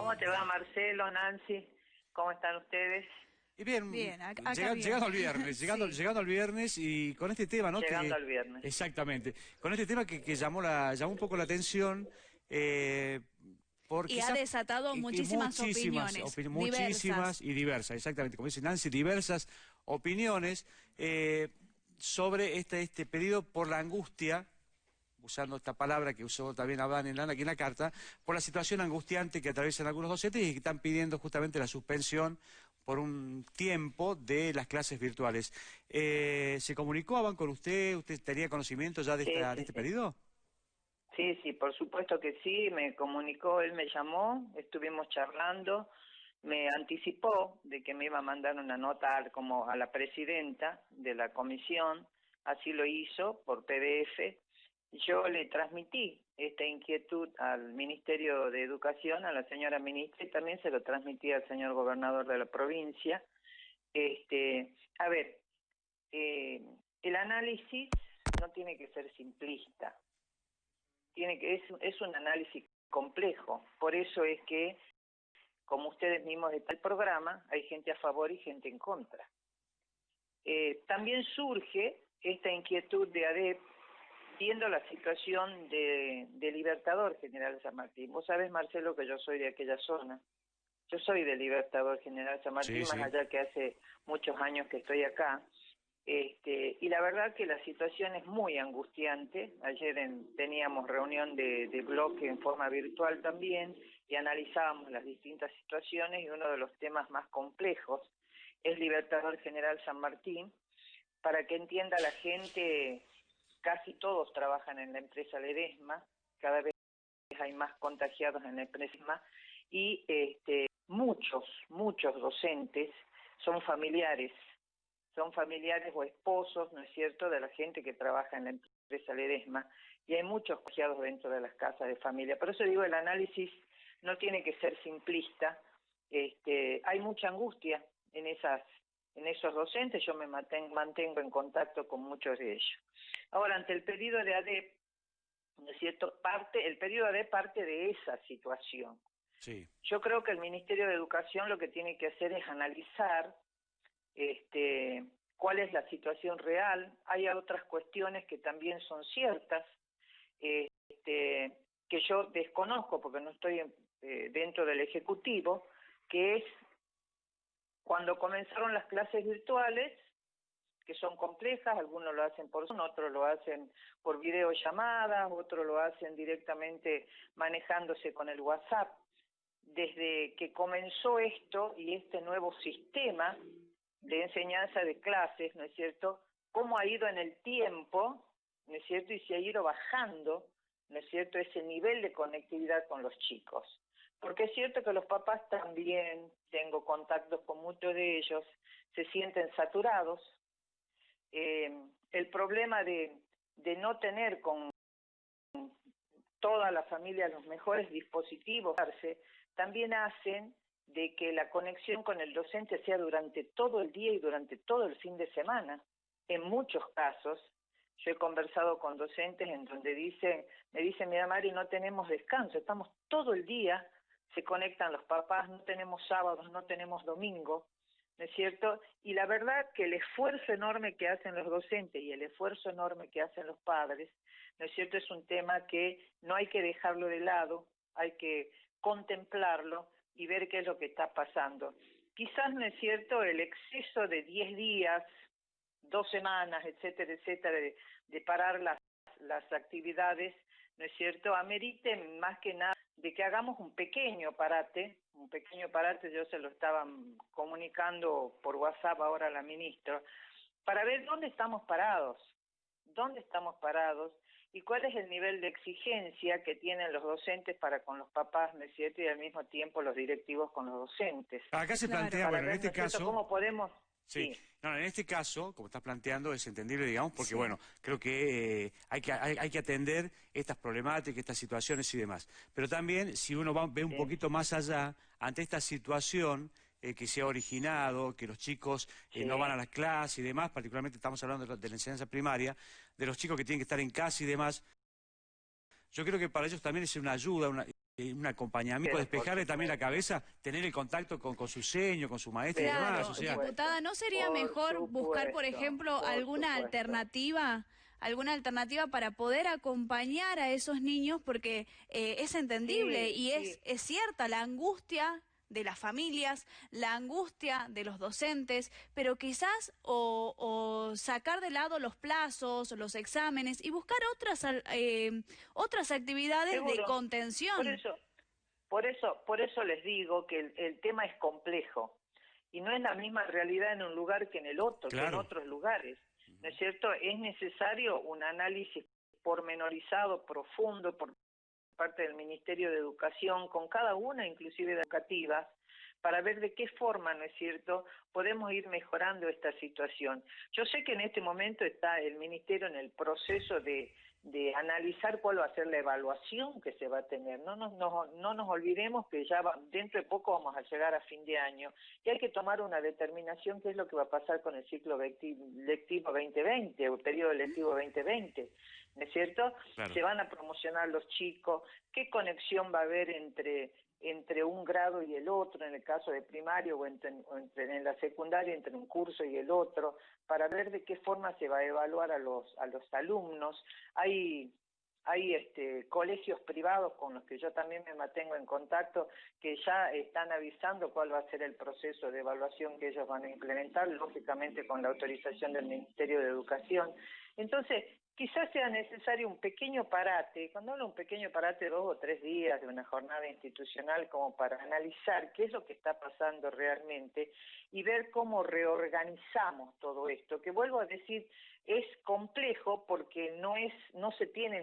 ¿Cómo te va, Marcelo, Nancy? ¿Cómo están ustedes? Y bien, Bien, acá bien. llegando al viernes, Sí. llegando al viernes y con este tema, ¿no? Llegando al viernes. Exactamente, con este tema que llamó un poco la atención, eh, por Y ha quizás desatado que muchísimas opiniones, muchísimas diversas. y diversas, exactamente, como dice Nancy, diversas opiniones sobre este pedido por la angustia, usando esta palabra que usó también Abraham aquí en la carta, por la situación angustiante que atraviesan algunos docentes y que están pidiendo justamente la suspensión por un tiempo de las clases virtuales. ¿Se comunicaban con usted? ¿Usted tenía conocimiento ya de, Sí, de sí, este sí. pedido? Sí, sí, por supuesto que sí, me comunicó, él me llamó, estuvimos charlando, me anticipó de que me iba a mandar una nota como a la presidenta de la comisión, así lo hizo por PDF. Yo le transmití esta inquietud al Ministerio de Educación, a la señora ministra, y también se lo transmití al señor gobernador de la provincia. A ver, eh, el análisis no tiene que ser simplista, es un análisis complejo, por eso es que, como ustedes mismos de tal programa, hay gente a favor y gente en contra. También surge esta inquietud de ADEP viendo la situación de Libertador General San Martín. Vos sabés, Marcelo, que yo soy de aquella zona. Yo soy de Libertador General San Martín, Sí, más sí. allá que hace muchos años que estoy acá. Y la verdad que la situación es muy angustiante. Ayer teníamos reunión de bloque en forma virtual también y analizábamos las distintas situaciones, y uno de los temas más complejos es Libertador General San Martín. Para que entienda la gente, casi todos trabajan en la empresa Ledesma, cada vez hay más contagiados en la empresa y muchos docentes son familiares o esposos, ¿no es cierto?, de la gente que trabaja en la empresa Ledesma, y hay muchos contagiados dentro de las casas de familia. Por eso digo, el análisis no tiene que ser simplista. Hay mucha angustia en esos docentes. Yo me mantengo en contacto con muchos de ellos. Ahora, ante el pedido de ADEP, ¿no es cierto?, el pedido de ADEP parte de esa situación. Sí. Yo creo que el Ministerio de Educación lo que tiene que hacer es analizar cuál es la situación real. Hay otras cuestiones que también son ciertas, que yo desconozco porque no estoy dentro del Ejecutivo, que es cuando comenzaron las clases virtuales, que son complejas, algunos lo hacen por Zoom, otros lo hacen por videollamadas, otros lo hacen directamente manejándose con el WhatsApp. Desde que comenzó esto y este nuevo sistema de enseñanza de clases, ¿no es cierto?, cómo ha ido en el tiempo, ¿no es cierto?, y se ha ido bajando, ¿no es cierto?, ese nivel de conectividad con los chicos. Porque es cierto que los papás también, tengo contactos con muchos de ellos, se sienten saturados. El problema de no tener con toda la familia los mejores dispositivos también hacen de que la conexión con el docente sea durante todo el día y durante todo el fin de semana. En muchos casos, yo he conversado con docentes en donde me dicen, mira Mari, no tenemos descanso, estamos todo el día, se conectan los papás, no tenemos sábados, no tenemos domingo, ¿no es cierto? Y la verdad que el esfuerzo enorme que hacen los docentes y el esfuerzo enorme que hacen los padres, ¿no es cierto?, es un tema que no hay que dejarlo de lado, hay que contemplarlo y ver qué es lo que está pasando. Quizás, ¿no es cierto?, el exceso de 10 días, 2 semanas, etcétera, etcétera, de parar las actividades, ¿no es cierto?, amerite más que nada de que hagamos un pequeño parate, yo se lo estaba comunicando por WhatsApp ahora a la ministra, para ver dónde estamos parados y cuál es el nivel de exigencia que tienen los docentes para con los papás, ¿no es cierto?, y al mismo tiempo los directivos con los docentes. Acá se Claro. plantea, Para bueno, en ver, ¿no este es cierto?, caso... cómo podemos... Sí, Sí, no, en este caso, como estás planteando, es entendible, digamos, porque, Sí. bueno, creo que hay que atender estas problemáticas, estas situaciones y demás. Pero también, si uno ve un sí, poquito más allá, ante esta situación que se ha originado, que los chicos no van a sí. las clases y demás, particularmente estamos hablando de la enseñanza primaria, de los chicos que tienen que estar en casa y demás, yo creo que para ellos también es una ayuda, un acompañamiento, Pero, por despejarle también la supuesto. cabeza, tener el contacto con su seño, con su maestra y Pero, demás. Claro, O por sea, diputada, ¿no sería por mejor buscar, por supuesto, ejemplo, por supuesto. alguna alternativa para poder acompañar a esos niños? Porque es entendible Sí, y sí, es cierta la angustia de las familias, la angustia de los docentes, pero quizás o sacar de lado los plazos, los exámenes y buscar otras actividades de seguro. Por contención. eso, por eso les digo que el tema es complejo y no es la misma realidad en un lugar que en el otro, que en claro. otros lugares, ¿no es cierto? Es necesario un análisis pormenorizado, profundo, por parte del Ministerio de Educación, con cada una inclusive educativas, para ver de qué forma, ¿no es cierto?, podemos ir mejorando esta situación. Yo sé que en este momento está el Ministerio en el proceso de analizar cuál va a ser la evaluación que se va a tener. No nos olvidemos que ya dentro de poco vamos a llegar a fin de año y hay que tomar una determinación qué es lo que va a pasar con el ciclo lectivo 2020 o periodo lectivo 2020. ¿No es cierto? Claro. Se van a promocionar los chicos, qué conexión va a haber entre un grado y el otro, en el caso de primario o en la secundaria, entre un curso y el otro, para ver de qué forma se va a evaluar a los alumnos. Hay colegios privados con los que yo también me mantengo en contacto que ya están avisando cuál va a ser el proceso de evaluación que ellos van a implementar, lógicamente con la autorización del Ministerio de Educación. Entonces, quizás sea necesario un pequeño parate, cuando hablo de un pequeño parate, 2 o 3 días de una jornada institucional como para analizar qué es lo que está pasando realmente y ver cómo reorganizamos todo esto, que vuelvo a decir, es complejo porque no se tiene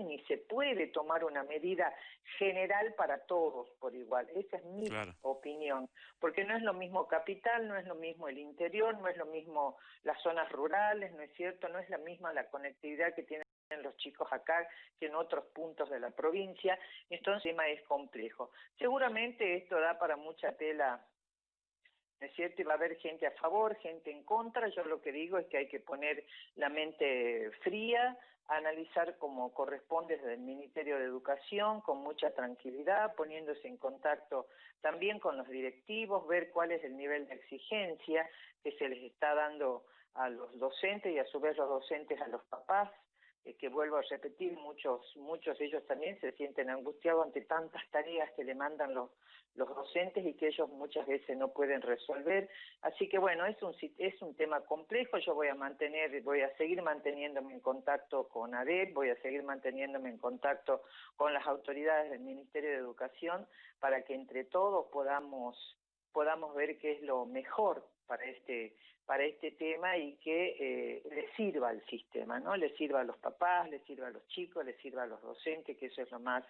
ni se puede tomar una medida general para todos por igual. Esa es mi Claro. opinión, porque no es lo mismo capital, no es lo mismo el interior, no es lo mismo las zonas rurales, ¿no es cierto? No es la misma la conectividad que tienen los chicos acá que en otros puntos de la provincia, entonces el tema es complejo. Seguramente esto da para mucha tela, ¿no es cierto? Y va a haber gente a favor, gente en contra. Yo lo que digo es que hay que poner la mente fría, analizar como corresponde desde el Ministerio de Educación, con mucha tranquilidad, poniéndose en contacto también con los directivos, ver cuál es el nivel de exigencia que se les está dando a los docentes y a su vez los docentes a los papás, que vuelvo a repetir, muchos de ellos también se sienten angustiados ante tantas tareas que le mandan los docentes y que ellos muchas veces no pueden resolver. Así que bueno, es un tema complejo. Yo voy a seguir manteniéndome en contacto con ADEP, voy a seguir manteniéndome en contacto con las autoridades del Ministerio de Educación para que entre todos podamos ver qué es lo mejor para este tema y que le sirva al sistema, ¿no? Le sirva a los papás, le sirva a los chicos, le sirva a los docentes, que eso es lo más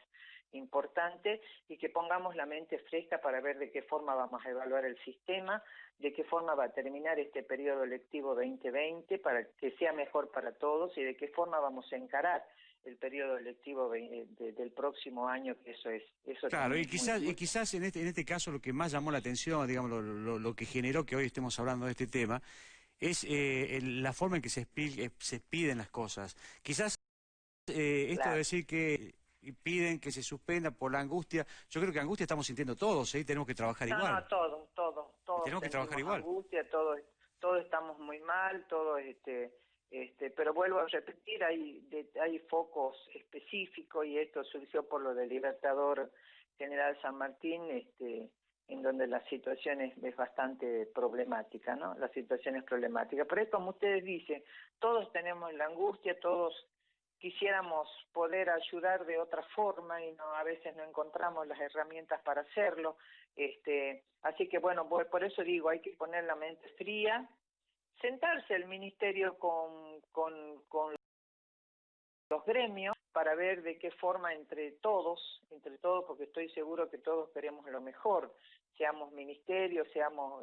importante, y que pongamos la mente fresca para ver de qué forma vamos a evaluar el sistema, de qué forma va a terminar este periodo lectivo 2020 para que sea mejor para todos y de qué forma vamos a encarar el periodo lectivo del próximo año, que eso Claro, también es muy y fuerte. quizás en este caso lo que más llamó la atención, digamos, lo que generó que hoy estemos hablando de este tema, es la forma en que se piden las cosas. Quizás esto de Claro. decir que piden que se suspenda por la angustia, yo creo que angustia estamos sintiendo todos, ¿eh? Y tenemos que trabajar igual. No, Y todos tenemos que trabajar sentimos igual. angustia, todos estamos muy mal, pero vuelvo a repetir, hay focos específicos y esto surgió por lo del Libertador General San Martín, en donde la situación es bastante problemática, ¿no? La situación es problemática. Pero es como ustedes dicen, todos tenemos la angustia, todos quisiéramos poder ayudar de otra forma y a veces no encontramos las herramientas para hacerlo. Así que bueno, por eso digo, hay que poner la mente fría, sentarse el ministerio con los gremios para ver de qué forma entre todos, porque estoy seguro que todos queremos lo mejor, seamos ministerios, seamos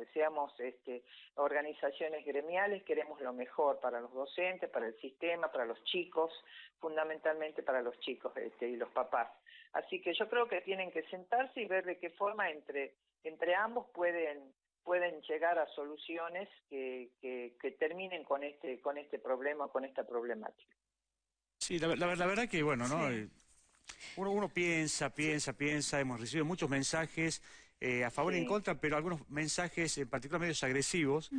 organizaciones gremiales, queremos lo mejor para los docentes, para el sistema, para los chicos, fundamentalmente para los chicos y los papás. Así que yo creo que tienen que sentarse y ver de qué forma entre ambos pueden llegar a soluciones que terminen con este problema, con esta problemática. Sí, la verdad que, bueno, ¿no? Sí. Uno piensa, hemos recibido muchos mensajes a favor y en Sí, contra, pero algunos mensajes en particular medios agresivos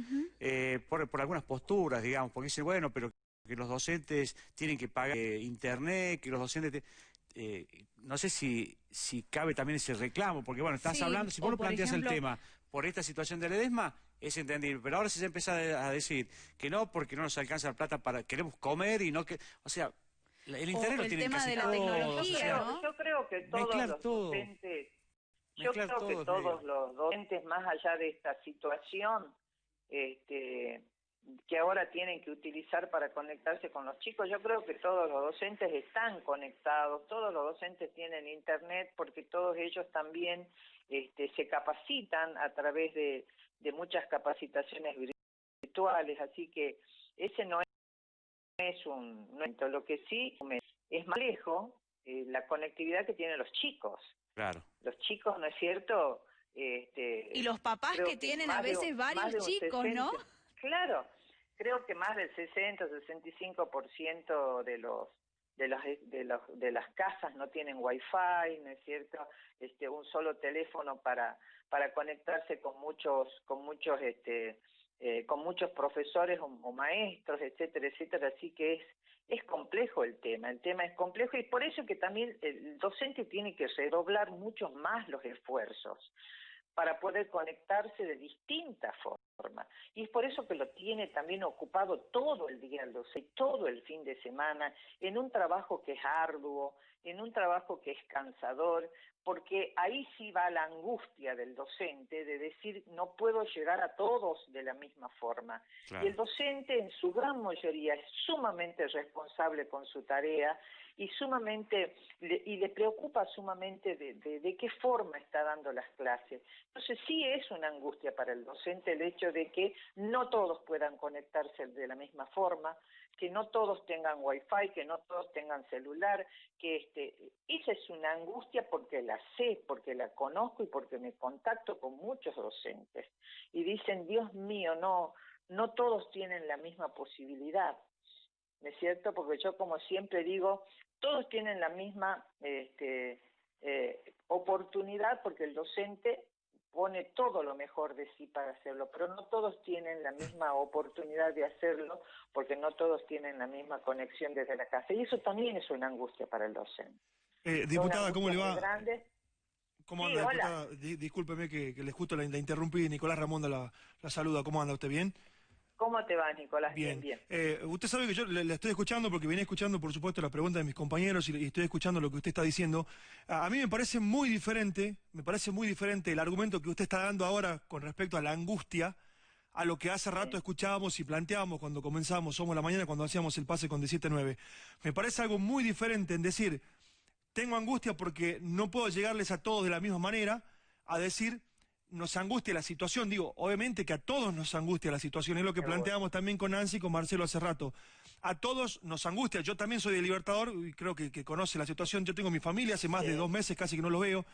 por algunas posturas, digamos, porque dicen, bueno, pero que los docentes tienen que pagar internet, que los docentes... no sé si cabe también ese reclamo, porque bueno, estás Sí, hablando, si vos o lo por planteas el ejemplo, tema por esta situación de Ledesma, es entendible, pero ahora se empieza a decir que no, porque no nos alcanza la plata para, queremos comer y no que, o sea, el o internet lo el tienen tema casi de la no, todos, o tecnología, sea, ¿no? yo creo que todos mezclar los todo, docentes, yo mezclar creo que todo es todos medio, los docentes, más allá de esta situación, este, que ahora tienen que utilizar para conectarse con los chicos, yo creo que todos los docentes están conectados, todos los docentes tienen internet, porque todos ellos también se capacitan a través de muchas capacitaciones virtuales, así que ese no es lo que sí es más lejos la conectividad que tienen los chicos. claro. Los chicos, ¿no es cierto? Y los papás que Creo que tienen a veces más varios de un chicos, ¿no? 60, claro, creo que más del 60-65% de las casas no tienen wifi, ¿no es cierto? Un solo teléfono para conectarse con muchos profesores o maestros, etcétera, etcétera, así que es complejo el tema es complejo y por eso que también el docente tiene que redoblar mucho más los esfuerzos para poder conectarse de distintas formas. Y es por eso que lo tiene también ocupado todo el día el docente, todo el fin de semana, en un trabajo que es arduo, en un trabajo que es cansador, porque ahí sí va la angustia del docente de decir no puedo llegar a todos de la misma forma. Y el Claro. docente en su gran mayoría es sumamente responsable con su tarea y le preocupa sumamente de qué forma está dando las clases. Entonces sí es una angustia para el docente el hecho de que no todos puedan conectarse de la misma forma, que no todos tengan wifi, que no todos tengan celular, que esa es una angustia porque la sé, porque la conozco y porque me contacto con muchos docentes. Y dicen, Dios mío, no todos tienen la misma posibilidad, ¿no es cierto? Porque yo como siempre digo, todos tienen la misma oportunidad porque el docente pone todo lo mejor de sí para hacerlo, pero no todos tienen la misma oportunidad de hacerlo porque no todos tienen la misma conexión desde la casa. Y eso también es una angustia para el docente. Es una Diputada, ¿cómo angustia le muy va? grande. ¿Cómo Sí, anda, hola. diputada? Discúlpeme que le justo la interrumpí. Nicolás Ramonda la saluda. ¿Cómo anda usted? ¿Bien? ¿Cómo te va, Nicolás? Bien, Bien. bien. Usted sabe que yo le estoy escuchando porque venía escuchando, por supuesto, la pregunta de mis compañeros y estoy escuchando lo que usted está diciendo. A mí me parece muy diferente el argumento que usted está dando ahora con respecto a la angustia a lo que hace rato Sí. escuchábamos y planteábamos cuando comenzamos, Somos la Mañana, cuando hacíamos el pase con 17-9. Me parece algo muy diferente en decir, tengo angustia porque no puedo llegarles a todos de la misma manera, a decir, nos angustia la situación. Digo, obviamente que a todos nos angustia la situación, es lo que Seguro. planteamos también con Nancy y con Marcelo hace rato. A todos nos angustia, yo también soy de Libertador y creo que conoce la situación, yo tengo mi familia, hace más de Sí, 2 meses casi que no los veo,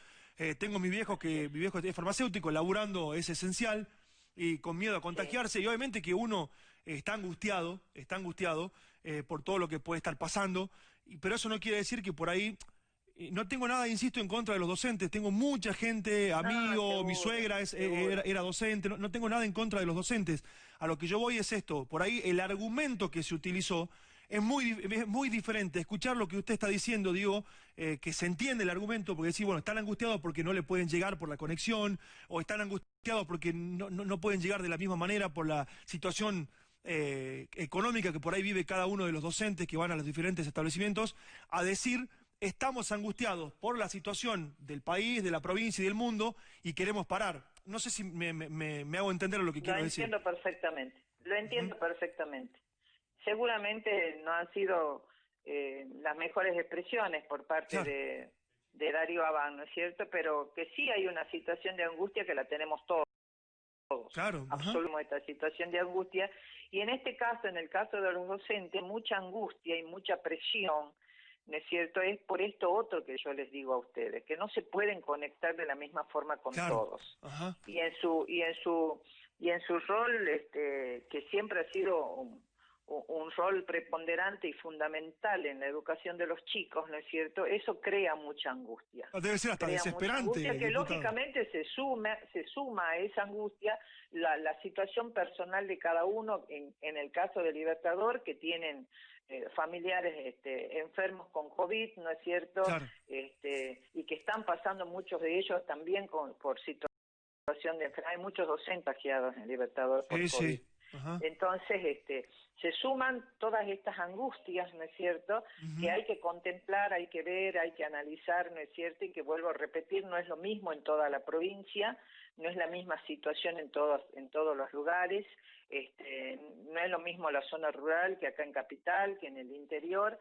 tengo mi viejo así es. mi viejo es farmacéutico, laburando es esencial y con miedo a Sí. contagiarse y obviamente que uno está angustiado por todo lo que puede estar pasando, pero eso no quiere decir que por ahí no tengo nada, insisto, en contra de los docentes. Tengo mucha gente, No, amigo, mi seguro, suegra seguro. era docente. No tengo nada en contra de los docentes. A lo que yo voy es esto. Por ahí el argumento que se utilizó es muy diferente. Escuchar lo que usted está diciendo, digo, que se entiende el argumento, porque decir, bueno, están angustiados porque no le pueden llegar por la conexión, o están angustiados porque no pueden llegar de la misma manera por la situación económica que por ahí vive cada uno de los docentes que van a los diferentes establecimientos, a decir estamos angustiados por la situación del país, de la provincia y del mundo y queremos parar. No sé si me hago entender lo que Lo quiero decir. entiendo perfectamente, lo Ujú. entiendo perfectamente. Seguramente no han sido las mejores expresiones por parte Claro, de Darío Abán, ¿no es cierto? Pero que sí hay una situación de angustia que la tenemos todos, claro, ajá, absolutamente esta situación de angustia. Y en este caso, en el caso de los docentes, mucha angustia y mucha presión, ¿no es cierto? Es por esto otro que yo les digo a ustedes, que no se pueden conectar de la misma forma con claro, todos. ajá, Y en su rol, que siempre ha sido un rol preponderante y fundamental en la educación de los chicos, ¿no es cierto? Eso crea mucha angustia. Debe ser hasta desesperante, angustia que diputada. lógicamente se suma a esa angustia la situación personal de cada uno, en el caso del Libertador, que tienen familiares enfermos con COVID, ¿no es cierto? Claro. Y que están pasando muchos de ellos también por situación de enfermedad. Hay muchos docentes contagiados en el Libertador por COVID. Sí. Ajá. Entonces, se suman todas estas angustias, ¿no es cierto?, que hay que contemplar, hay que ver, hay que analizar, ¿no es cierto?, y que vuelvo a repetir, no es lo mismo en toda la provincia, no es la misma situación en todos los lugares, no es lo mismo la zona rural que acá en Capital, que en el interior,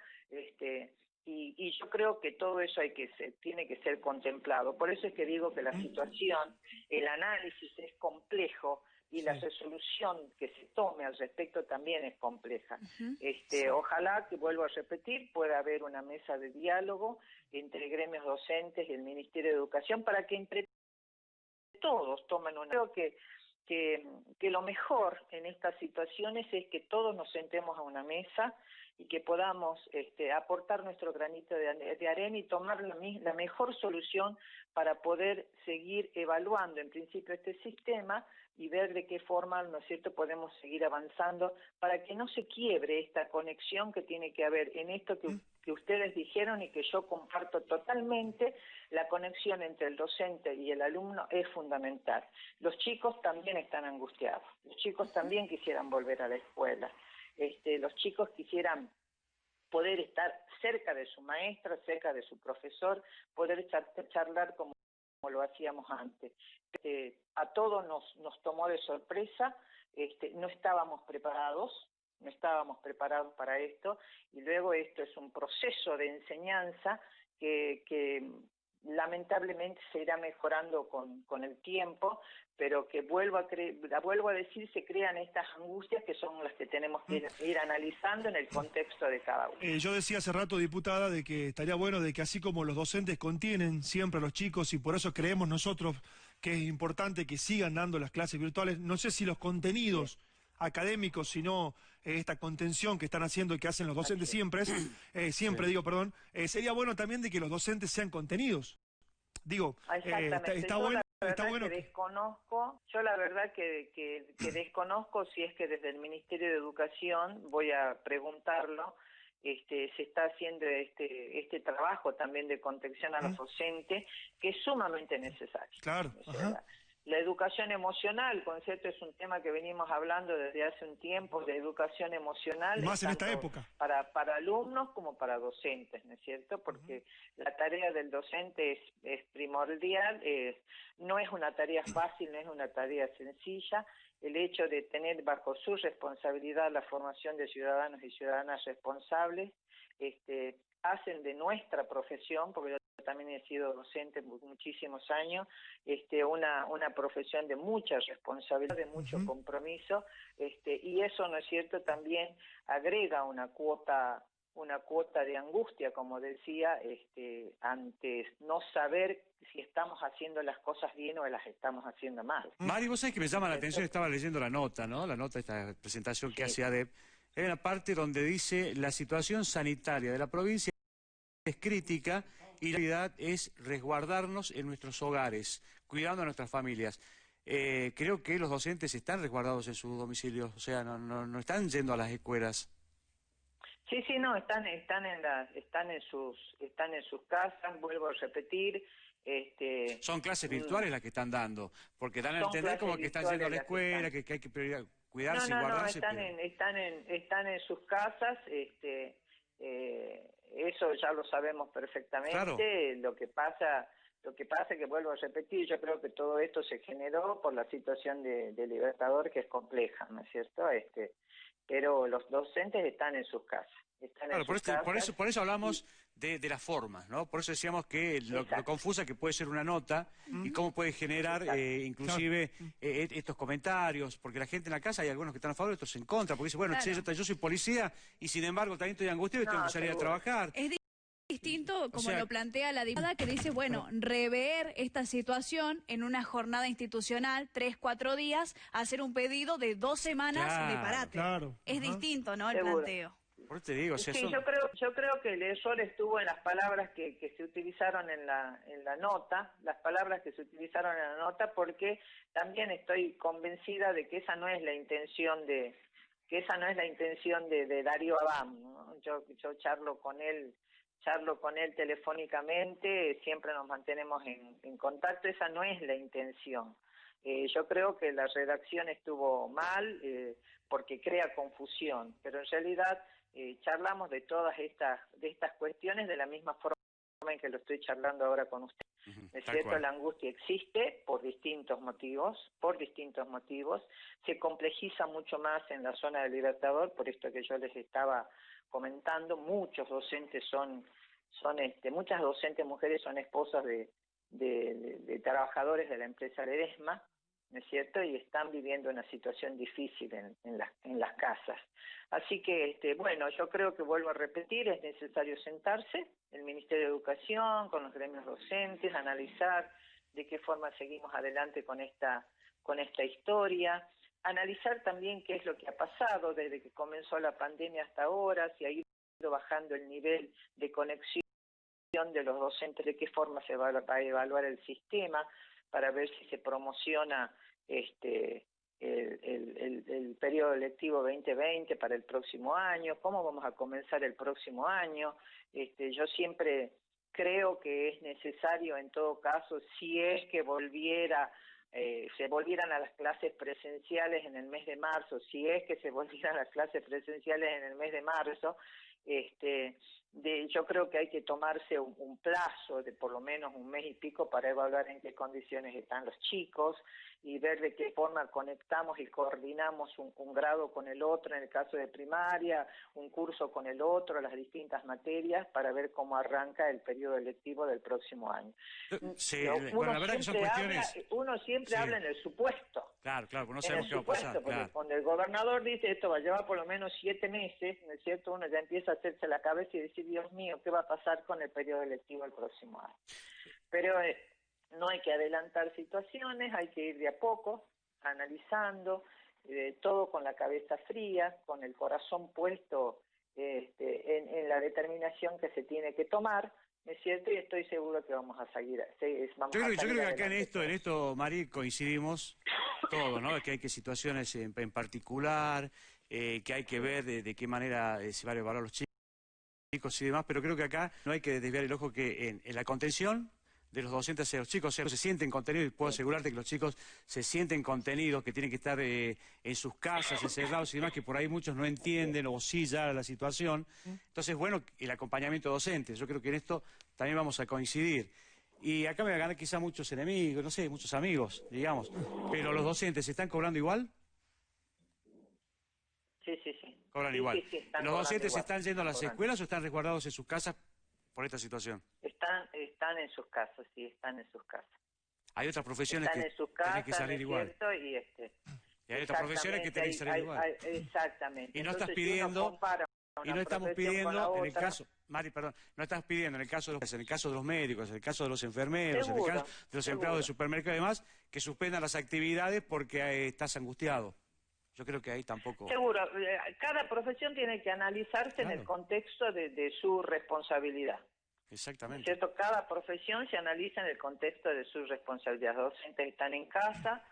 y yo creo que todo eso tiene que ser contemplado. Por eso es que digo que la situación, el análisis es complejo, y la resolución que se tome al respecto también es compleja. Ojalá, que vuelvo a repetir, pueda haber una mesa de diálogo entre gremios docentes y el Ministerio de Educación para que entre todos tomen una... Creo que lo mejor en estas situaciones es que todos nos sentemos a una mesa y que podamos aportar nuestro granito de arena y tomar la mejor solución para poder seguir evaluando en principio este sistema y ver de qué forma, ¿no es cierto?, podemos seguir avanzando para que no se quiebre esta conexión que tiene que haber en esto que ustedes dijeron y que yo comparto totalmente. La conexión entre el docente y el alumno es fundamental. Los chicos también están angustiados, los chicos también quisieran volver a la escuela, los chicos quisieran poder estar cerca de su maestra, cerca de su profesor, poder charlar como lo hacíamos antes. A todos nos tomó de sorpresa, no estábamos preparados para esto, y luego esto es un proceso de enseñanza que lamentablemente se irá mejorando con el tiempo, pero que vuelvo a decir, se crean estas angustias que son las que tenemos que ir analizando en el contexto de cada uno. Yo decía hace rato, diputada, de que estaría bueno de que así como los docentes contienen siempre a los chicos y por eso creemos nosotros que es importante que sigan dando las clases virtuales, no sé si los contenidos académicos, sino esta contención que están haciendo y que hacen los docentes siempre, sería bueno también de que los docentes sean contenidos. Digo, está bueno. Yo la verdad que desconozco si es que desde el Ministerio de Educación, voy a preguntarlo, se está haciendo este trabajo también de contención a los docentes, que es sumamente necesario. Claro. La educación emocional, concepto, es un tema que venimos hablando desde hace un tiempo, de educación emocional. Más en esta época. Para alumnos como para docentes, ¿no es cierto? Porque la tarea del docente es primordial, no es una tarea fácil, no es una tarea sencilla. El hecho de tener bajo su responsabilidad la formación de ciudadanos y ciudadanas responsables, hacen de nuestra profesión, porque yo también he sido docente muchísimos años, una profesión de mucha responsabilidad, de mucho compromiso, y eso, ¿no es cierto?, también agrega una cuota de angustia, como decía, ante no saber si estamos haciendo las cosas bien o las estamos haciendo mal. Mari, vos sabés que me llama la atención, estaba leyendo la nota, ¿no? La nota, esta presentación que hace ADEP. Hay una parte donde dice: la situación sanitaria de la provincia es crítica y la prioridad es resguardarnos en nuestros hogares, cuidando a nuestras familias. Creo que los docentes están resguardados en sus domicilios, o sea, no están yendo a las escuelas. Sí, no, están en sus casas, vuelvo a repetir. Son clases virtuales las que están dando, porque dan a entender como que están yendo a la escuela, que hay que cuidarse y guardarse. Están en sus casas, eso ya lo sabemos perfectamente. Claro. Lo que pasa que, vuelvo a repetir, yo creo que todo esto se generó por la situación de Libertador, que es compleja, ¿no es cierto? Pero los docentes están en sus casas. Claro, por eso hablamos de las formas, ¿no? Por eso decíamos que lo confusa que puede ser una nota y cómo puede generar inclusive estos comentarios, porque la gente en la casa, hay algunos que están a favor y otros en contra, porque dice, bueno, yo soy policía y sin embargo también estoy angustiado y tengo que salir a trabajar. Es distinto distinto como lo plantea la diputada, que dice, bueno, rever esta situación en una jornada institucional, 3, 4 días, hacer un pedido de 2 semanas de parate. Claro. Es distinto, ¿no?, el Seguro. planteo. Por eso te digo, Sí, yo creo que el error estuvo en las palabras que se utilizaron en la nota, las palabras que se utilizaron en la nota, porque también estoy convencida de que esa no es la intención de Darío Abam, ¿no? Yo charlo con él telefónicamente, siempre nos mantenemos en contacto, esa no es la intención. Yo creo que la redacción estuvo mal porque crea confusión, pero en realidad charlamos de todas estas cuestiones de la misma forma en que lo estoy charlando ahora con usted. ¿Es cierto? La angustia existe por distintos motivos, se complejiza mucho más en la zona del Libertador, por esto que yo les estaba comentando, muchos docentes muchas docentes mujeres son esposas de trabajadores de la empresa Ledesma, ¿no es cierto? Y están viviendo una situación difícil en las casas. Así que, bueno, yo creo que vuelvo a repetir, es necesario sentarse, el Ministerio de Educación, con los gremios docentes, analizar de qué forma seguimos adelante con esta historia, analizar también qué es lo que ha pasado desde que comenzó la pandemia hasta ahora, si ha ido bajando el nivel de conexión de los docentes, de qué forma se va a evaluar el sistema, para ver si se promociona el periodo lectivo 2020 para el próximo año, cómo vamos a comenzar el próximo año. Yo siempre creo que es necesario, en todo caso, si es que se volvieran a las clases presenciales en el mes de marzo, yo creo que hay que tomarse un plazo de por lo menos un mes y pico para evaluar en qué condiciones están los chicos y ver de qué forma conectamos y coordinamos un grado con el otro, en el caso de primaria, un curso con el otro, las distintas materias, para ver cómo arranca el periodo lectivo del próximo año. Sí, bueno, la verdad que son cuestiones... Uno siempre habla en el supuesto. Claro, no sabemos qué va a pasar. Porque claro. cuando el gobernador dice esto va a llevar por lo menos 7 meses, ¿no es cierto? Uno ya empieza a hacerse la cabeza y decir, Dios mío, ¿qué va a pasar con el periodo electivo el próximo año? Pero no hay que adelantar situaciones, hay que ir de a poco, analizando, todo con la cabeza fría, con el corazón puesto en la determinación que se tiene que tomar, ¿no es cierto? Y estoy seguro que vamos a seguir. Yo creo que acá en esto, Mari, coincidimos todos, ¿no? Que hay que situaciones en particular, que hay que ver de qué manera se van a evaluar los chicos y demás, pero creo que acá no hay que desviar el ojo que en la contención de los docentes hacia los chicos, se sienten contenidos, y puedo asegurarte que los chicos se sienten contenidos, que tienen que estar en sus casas, encerrados y demás, que por ahí muchos no entienden o sí ya la situación. Entonces, bueno, el acompañamiento docente, yo creo que en esto también vamos a coincidir. Y acá me van a ganar quizá muchos enemigos, no sé, muchos amigos, digamos, pero los docentes, ¿se están cobrando igual? Sí. Cobran igual. Sí, ¿Los docentes están yendo a las escuelas o están resguardados en sus casas por esta situación? Están en sus casas, sí, están en sus casas. Hay otras profesiones que tienen que salir igual. Y hay otras profesiones que tienen que salir igual. Exactamente. Y no estás pidiendo, y no estamos pidiendo, en el caso, Mari, perdón, no estás pidiendo en el caso de los médicos, en el caso de los enfermeros, en el caso de los empleados de supermercado y demás, que suspendan las actividades porque estás angustiado. Yo creo que ahí tampoco... Seguro, cada profesión tiene que analizarse en el contexto de su responsabilidad. Exactamente. ¿Cierto? Cada profesión se analiza en el contexto de su responsabilidad. Los docentes están en casa,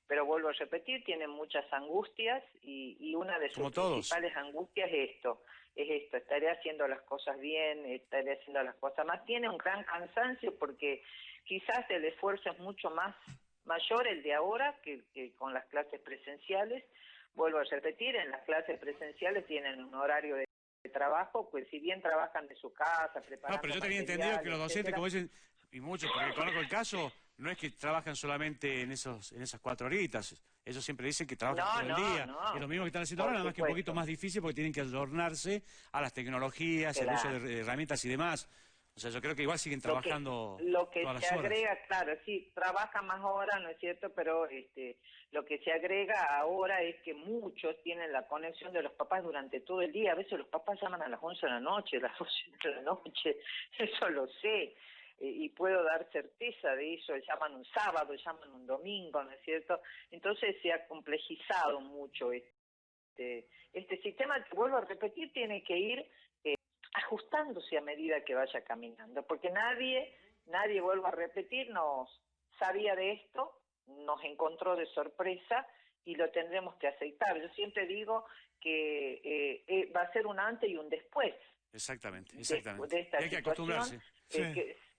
pero vuelvo a repetir, tienen muchas angustias y una de sus principales angustias es esto, estaré haciendo las cosas bien, estaré haciendo las cosas más. Tiene un gran cansancio porque quizás el esfuerzo es mucho mayor el de ahora que con las clases presenciales. Vuelvo a repetir, en las clases presenciales tienen un horario de trabajo, pues si bien trabajan de su casa, preparando... No, pero yo te había entendido que los docentes, como dicen, y muchos, porque conozco el caso, no es que trabajan solamente en esas 4 horitas, ellos siempre dicen que trabajan todo el día, es lo mismo que están haciendo ahora, nada más que un poquito más difícil porque tienen que adornarse a las tecnologías, al uso de herramientas y demás. O sea, yo creo que igual siguen Lo que, trabajando lo que todas se las horas. agrega, claro, sí, trabaja más horas, ¿no es cierto? Pero lo que se agrega ahora es que muchos tienen la conexión de los papás durante todo el día. A veces los papás llaman a las 11 de la noche, a las 12 de la noche, eso lo sé. Y puedo dar certeza de eso, llaman un sábado, llaman un domingo, ¿no es cierto? Entonces se ha complejizado mucho este sistema, que vuelvo a repetir, tiene que ir ajustándose a medida que vaya caminando, porque nadie, vuelvo a repetir, nos sabía de esto, nos encontró de sorpresa y lo tendremos que aceitar. Yo siempre digo que va a ser un antes y un después. Exactamente. De esta Y hay que situación, acostumbrarse. Sí.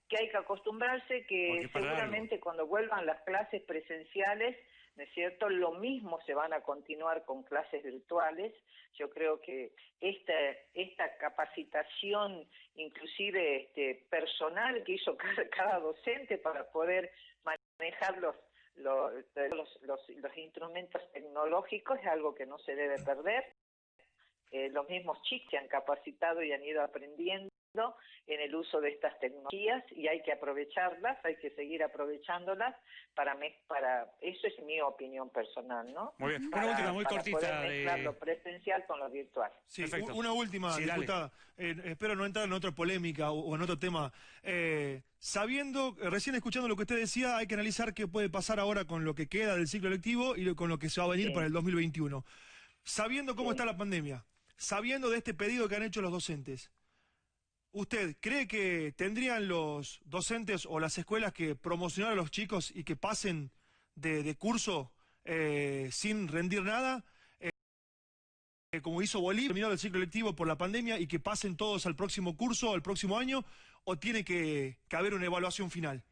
que hay que acostumbrarse, que Porque es para seguramente largo. cuando vuelvan las clases presenciales, ¿no es cierto?, lo mismo se van a continuar con clases virtuales. Yo creo que esta capacitación, inclusive personal, que hizo cada docente para poder manejar los instrumentos tecnológicos, es algo que no se debe perder. Los mismos chicos se han capacitado y han ido aprendiendo en el uso de estas tecnologías y hay que aprovecharlas, hay que seguir aprovechándolas para eso es mi opinión personal, ¿no? Muy bien. Para, Una última, muy para poder cortita mezclar lo presencial con lo virtual. Sí, Perfecto. una última, Sí, dale. diputada. Espero no entrar en otra polémica o en otro tema. Sabiendo, recién escuchando lo que usted decía, hay que analizar qué puede pasar ahora con lo que queda del ciclo lectivo y con lo que se va a venir Sí, para el 2021. Sabiendo cómo está sí. la pandemia, sabiendo de este pedido que han hecho los docentes, ¿usted cree que tendrían los docentes o las escuelas que promocionar a los chicos y que pasen de curso sin rendir nada? Como hizo Bolivia, terminado el ciclo lectivo por la pandemia y que pasen todos al próximo curso, al próximo año, o tiene que haber una evaluación final?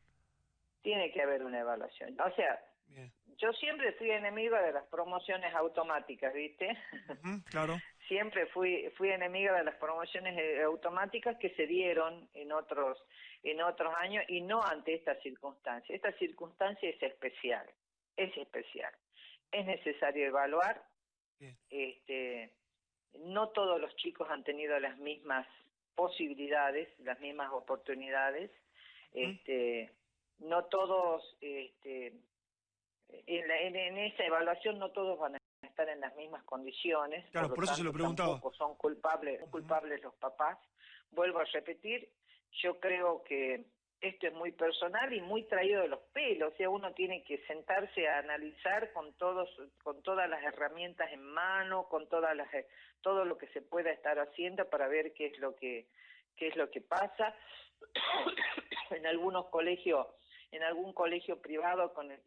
Tiene que haber una evaluación. O sea, Bien. yo siempre fui enemiga de las promociones automáticas, ¿viste? Claro. Siempre fui enemiga de las promociones automáticas que se dieron en otros años y no ante esta circunstancia. Esta circunstancia es especial, es especial. Es necesario evaluar. Bien. No todos los chicos han tenido las mismas posibilidades, las mismas oportunidades. No todos, en esa evaluación no todos van a estar en las mismas condiciones, Claro, por eso se lo preguntaba. tampoco son culpables los papás. Vuelvo a repetir, yo creo que esto es muy personal y muy traído de los pelos, o sea, uno tiene que sentarse a analizar con todas las herramientas en mano, con todo lo que se pueda estar haciendo para ver qué es lo que pasa. En algún colegio privado con el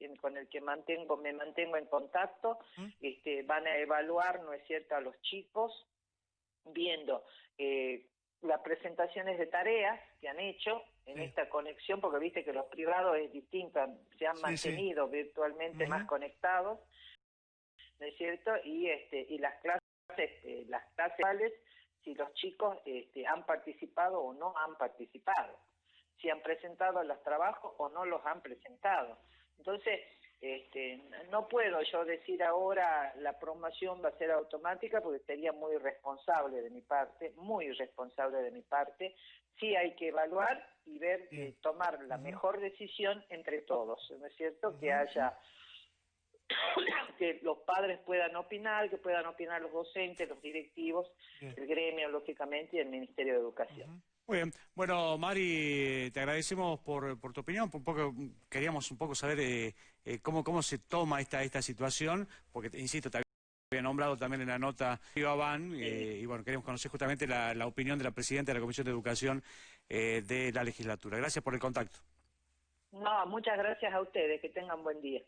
que me mantengo en contacto, van a evaluar, ¿no es cierto?, a los chicos, viendo las presentaciones de tareas que han hecho en esta conexión, porque viste que los privados es distinto, se han mantenido virtualmente más conectados, ¿no es cierto? Y las clases virtuales, si los chicos han participado o no han participado, si han presentado los trabajos o no los han presentado. Entonces, no puedo yo decir ahora la promoción va a ser automática porque sería muy irresponsable de mi parte, Sí hay que evaluar y ver, tomar la mejor decisión entre todos, ¿no es cierto? Que haya, que los padres puedan opinar, que puedan opinar los docentes, los directivos, el gremio, lógicamente, y el Ministerio de Educación. Muy bien. Bueno, Mari, te agradecemos por tu opinión. Queríamos un poco saber cómo se toma esta situación, porque, insisto, te había nombrado también en la nota Iván, y bueno, queremos conocer justamente la opinión de la presidenta de la Comisión de Educación de la legislatura. Gracias por el contacto. No, muchas gracias a ustedes, que tengan buen día.